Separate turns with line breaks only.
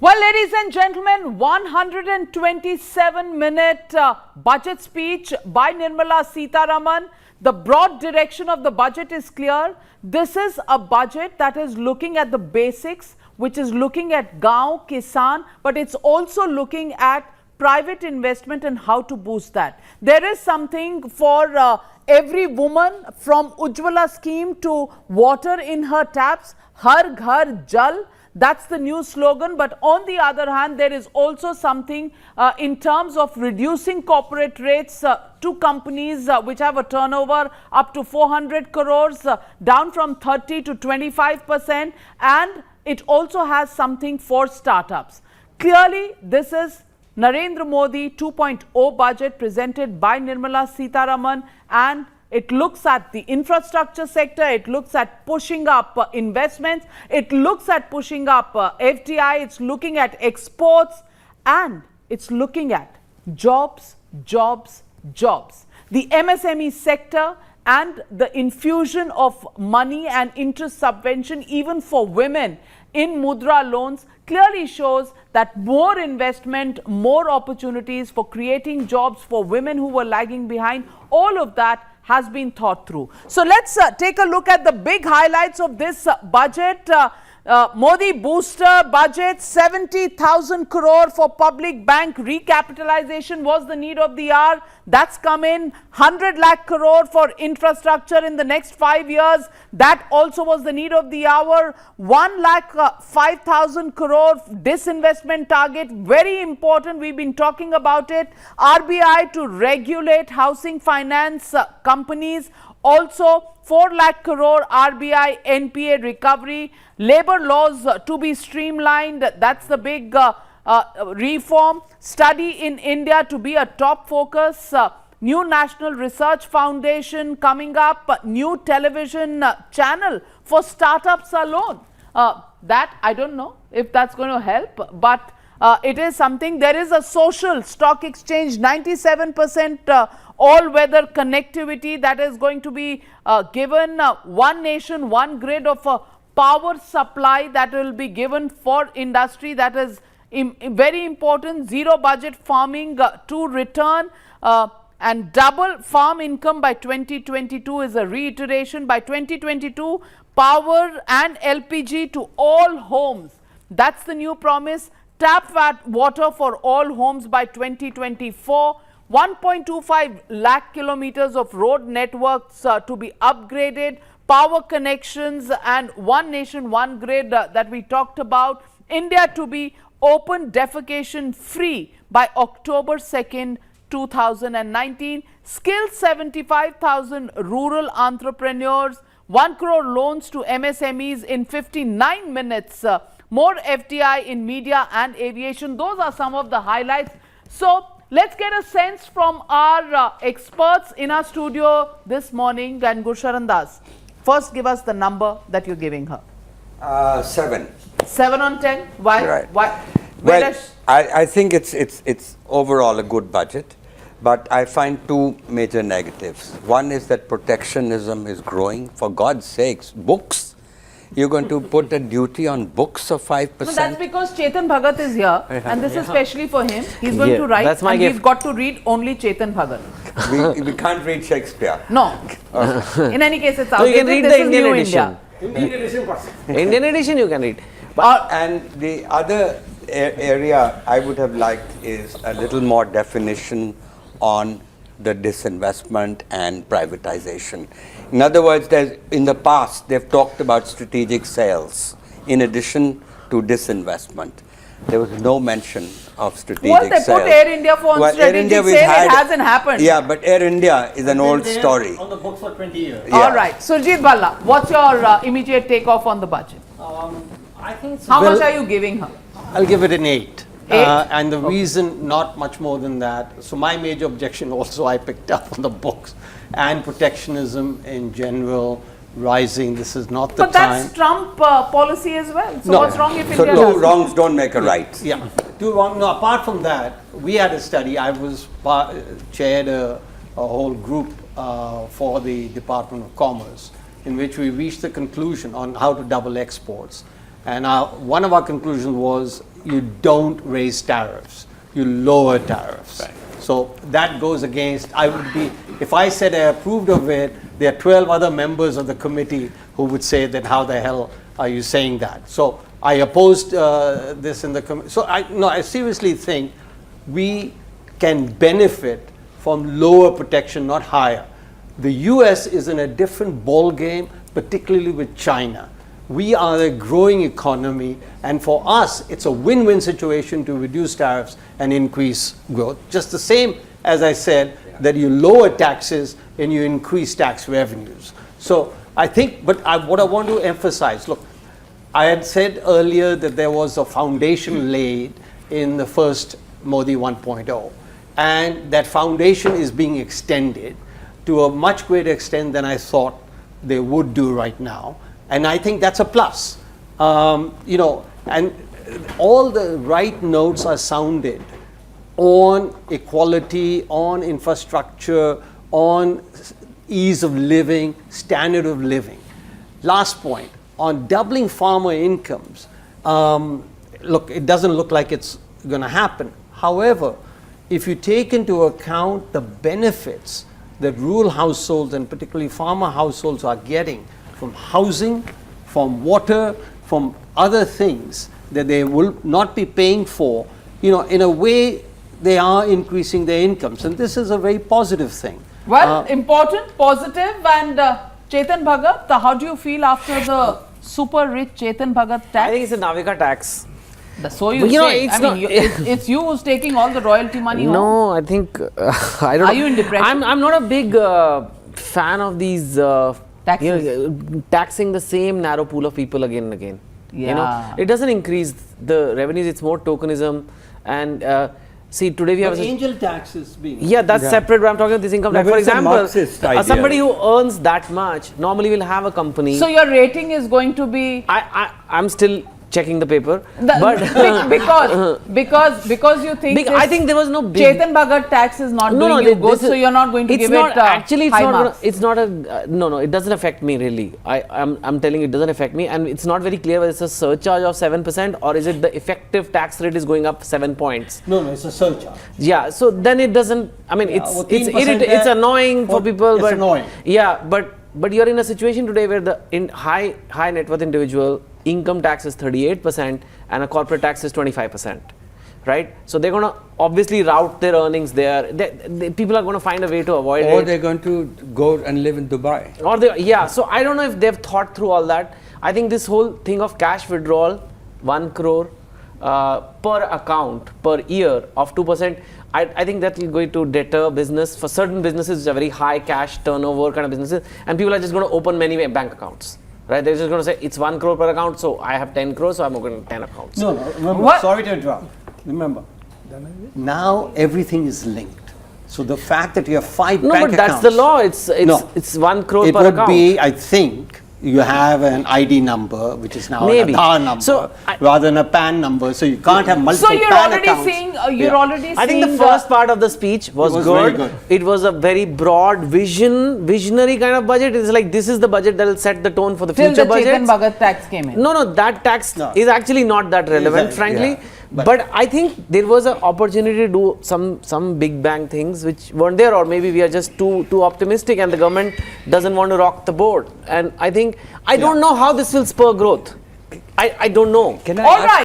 Well, ladies and gentlemen, 127-minute budget speech by Nirmala Sitharaman. The broad direction of the budget is clear. This is a budget that is looking at the basics, which is looking at Gaon, Kisan, but it's also looking at private investment and how to boost that. There is something for every woman, from Ujjwala scheme to water in her taps, Har Ghar Jal. That's the new slogan. But on the other hand, there is also something in terms of reducing corporate rates to companies which have a turnover up to 400 crores, down from 30 to 25%. And it also has something for startups. Clearly, this is Narendra Modi 2.0 budget presented by Nirmala Sitharaman, and it looks at the infrastructure sector, it looks at pushing up investments, it looks at pushing up FDI, it's looking at exports, and it's looking at jobs, jobs, jobs. The MSME sector and the infusion of money and interest subvention even for women in Mudra loans clearly shows that more investment, more opportunities for creating jobs for women who were lagging behind, all of that has been thought through. So let's take a look at the big highlights of this budget. Modi booster budget, 70,000 crore for public bank recapitalization was the need of the hour. That's come in. 100 lakh crore for infrastructure in the next 5 years. That also was the need of the hour. 1 lakh 5,000 crore disinvestment target. Very important. We've been talking about it. RBI to regulate housing finance companies. Also 4 lakh crore RBI NPA recovery. Labor laws to be streamlined. That's the big reform. Study in India to be a top focus. New National Research Foundation coming up. New television channel for startups alone. That I don't know if that's going to help, but it is something. There is a social stock exchange, 97% all-weather connectivity that is going to be given. One nation, one grid of power supply that will be given for industry. That is very important. Zero budget farming to return, and double farm income by 2022 is a reiteration. By 2022, power and LPG to all homes. That's the new promise. Tap water for all homes by 2024. 1.25 lakh kilometers of road networks to be upgraded. Power connections and one nation, one grid that we talked about. India to be open defecation free by October 2nd, 2019. Skill 75,000 rural entrepreneurs. 1 crore loans to MSMEs in 59 minutes. More FDI in media and aviation. Those are some of the highlights. So let's get a sense from our experts in our studio this morning. And Gursharan Das, first give us the number that you're giving her.
7.
7 on 10? Why?
Right.
Why?
Well, I think it's overall a good budget, but I find two major negatives. One is that protectionism is growing. For God's sakes, books. You're going to put a duty on books of 5%?
No, that's because Chetan Bhagat is here, and this is specially for him. He's going to write,
that's my
and
gift.
we've got to read only Chetan Bhagat.
We can't read Shakespeare.
No. In any case, it's out.
So you can read
this
the
is
Indian
New
edition. Indian edition you can read.
And the other area I would have liked is a little more definition on the disinvestment and privatization. In other words, in the past, they've talked about strategic sales in addition to disinvestment. There was no mention of strategic sales.
Well, they put Air India for strategic sale, it hasn't happened.
Yeah, but Air India is an old story.
On the books for 20 years.
Yeah.
All right. Surjit Balla, what's your immediate takeoff on the budget?
I think
How much are you giving her?
I'll give it an 8.
8?
And the reason, not much more than that. So my major objection also I picked up on the books, and protectionism in general rising. This is not the
But
time.
that's Trump policy as well. So
No.
what's wrong if
So
India
two
does?
wrongs don't make a right.
Yeah. No, apart from that, we had a study. I was chaired a whole group for the Department of Commerce, in which we reached the conclusion on how to double exports. And one of our conclusions was you don't raise tariffs, you lower tariffs.
Right.
So that goes against, I would be, if I said I approved of it, there are 12 other members of the committee who would say that how the hell are you saying that? So I opposed this in the committee. So I seriously think we can benefit from lower protection, not higher. The US is in a different ball game, particularly with China. We are a growing economy, and for us, it's a win-win situation to reduce tariffs and increase growth. Just the same as I said, that you lower taxes and you increase tax revenues. So I think, but what I want to emphasize, look, I had said earlier that there was a foundation laid in the first Modi 1.0, and that foundation is being extended to a much greater extent than I thought they would do right now. And I think that's a plus. And all the right notes are sounded on equality, on infrastructure, on ease of living, standard of living. Last point, on doubling farmer incomes, look, it doesn't look like it's going to happen. However, if you take into account the benefits that rural households and particularly farmer households are getting from housing, from water, from other things that they will not be paying for, in a way they are increasing their incomes, and this is a very positive thing.
Well, important, positive, and Chetan Bhagat, how do you feel after the super rich Chetan Bhagat tax?
I think it's a Navika tax.
So you
But,
say.
it's
I mean, it's you who's taking all the royalty money home.
No, I think I don't.
Are you in depression?
I'm not a big fan of these
Taxes.
taxing the same narrow pool of people again and again.
Yeah.
It doesn't increase the revenues. It's more tokenism. And see, today we have
Angel tax is being.
Yeah, that's separate. But I'm talking about this income tax.
but
For
it's a
example,
Marxist idea.
somebody who earns that much normally will have a company.
So your rating is going to be
I'm still checking the paper,
because you think
I think there was no big
Chetan Bhagat tax is not doing you good, so you're not going to give it
actually it's
high
not
marks.
it's not a no, it doesn't affect me really. I'm telling you, it doesn't affect me, and it's not very clear whether it's a surcharge of 7% or is it the effective tax rate is going up 7 points.
No, it's a surcharge.
Yeah, so then it doesn't, I mean, it's
14%
it's annoying for people,
it's
but
annoying.
Yeah, but you're in a situation today where the high net worth individual income tax is 38% and a corporate tax is 25%, right? So they're going to obviously route their earnings there. People are going to find a way to avoid it.
Or they're going to go and live in Dubai.
So I don't know if they've thought through all that. I think this whole thing of cash withdrawal, 1 crore per account per year of 2%, I think that is going to deter business for certain businesses which are very high cash turnover kind of businesses, and people are just going to open many bank accounts. Right, they're just going to say it's 1 crore per account, so I have 10 crores, so I'm opening 10 accounts.
No, remember, sorry to interrupt. Remember, now everything is linked. So the fact that you have 5 bank accounts.
No, but that's the law. It's 1 crore per account.
It would be, I think, you have an ID number, which is now an Aadhaar number, rather than a PAN number. So you can't have multiple PAN accounts.
You're already seeing.
I think the first part of the speech was good.
Very good.
It was a very broad visionary kind of budget. It's like this is the budget that will set the tone for the future budget.
Till the Chetan Bhagat tax came in.
No, that tax is actually not that relevant, frankly.
Yeah.
But I think there was an opportunity to do some big bang things which weren't there, or maybe we are just too optimistic and the government doesn't want to rock the boat. And I think I don't know how this will spur growth. I don't know.
Can I
All
ask
right.